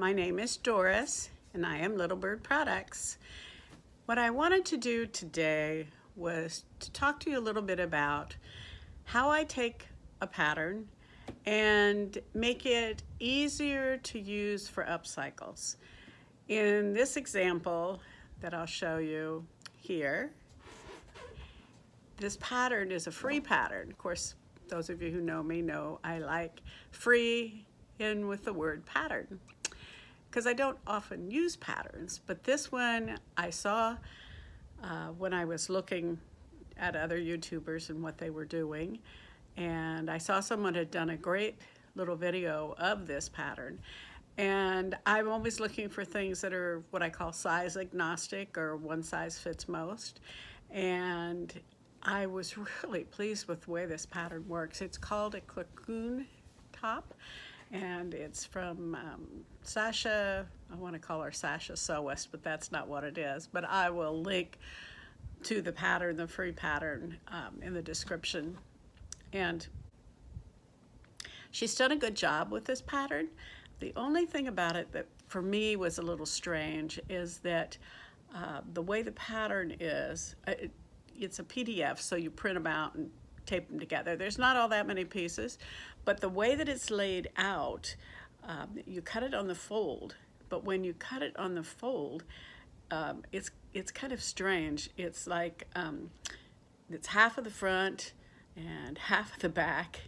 My name is Doris and I am Little Bird Products. What I wanted to do today was to talk to you a little bit about how I take a pattern and make it easier to use for upcycles. In this example that I'll show you here, this pattern is a free pattern. Of course, those of you who know me know I like free in with the word pattern because I don't often use patterns, but this one I saw when I was looking at other YouTubers and what they were doing, and I saw someone had done a great little video of this pattern. And I'm always looking for things that are what I call size agnostic, or one size fits most. And I was really pleased with the way this pattern works. It's called a cocoon top, and it's from Sasha. I want to call her Sasha Sewist, but that's not what it is. But I will link to the pattern, the free pattern, in the description. And she's done a good job with this pattern. The only thing about it that for me was a little strange is that the way the pattern is, it's a PDF, so you print them out and tape them together. There's not all that many pieces, but the way that it's laid out, you cut it on the fold, but when you cut it on the fold, it's kind of strange. It's like it's half of the front and half of the back.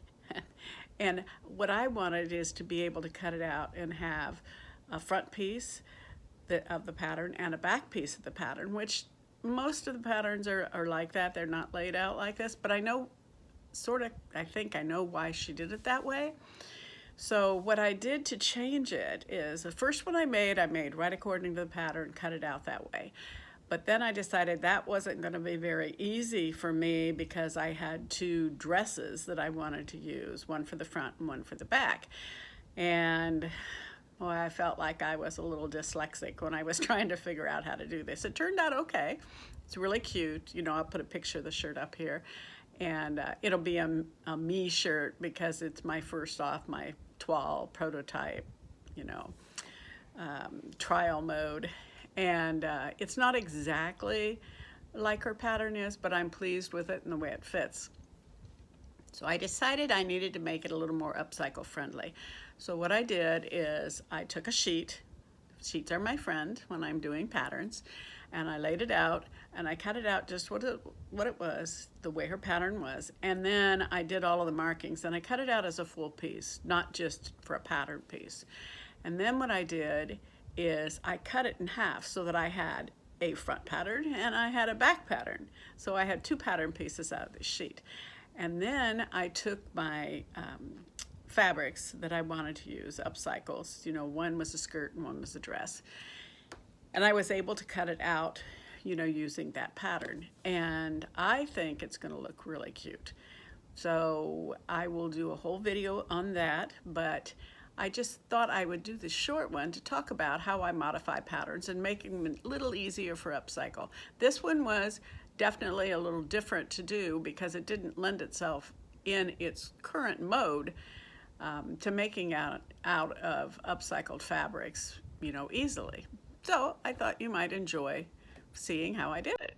And what I wanted is to be able to cut it out and have a front piece of the pattern and a back piece of the pattern, which most of the patterns are like that. They're not laid out like this, but I know, I think I know why she did it that way. So what I did to change it is, the first one I made right according to the pattern, cut it out that way. But then I decided that wasn't going to be very easy for me because I had two dresses that I wanted to use, one for the front and one for the back. And well, I felt like I was a little dyslexic when I was trying to figure out how to do this. It turned out okay. It's really cute. You know, I'll put a picture of the shirt up here. And it'll be a me shirt because it's my first off my toile prototype, you know, trial mode. And it's not exactly like her pattern is, but I'm pleased with it and the way it fits. So I decided I needed to make it a little more upcycle friendly. So what I did is I took a sheet. Sheets are my friend when I'm doing patterns. And I laid it out and I cut it out just what it was, the way her pattern was. And then I did all of the markings and I cut it out as a full piece, not just for a pattern piece. And then what I did is I cut it in half so that I had a front pattern and I had a back pattern. So I had two pattern pieces out of this sheet. And then I took my fabrics that I wanted to use, upcycles. You know, one was a skirt and one was a dress. And I was able to cut it out, you know, using that pattern. And I think it's going to look really cute. So I will do a whole video on that, but I just thought I would do the short one to talk about how I modify patterns and make them a little easier for upcycle. This one was definitely a little different to do because it didn't lend itself in its current mode to making out of upcycled fabrics, you know, easily. So I thought you might enjoy seeing how I did it.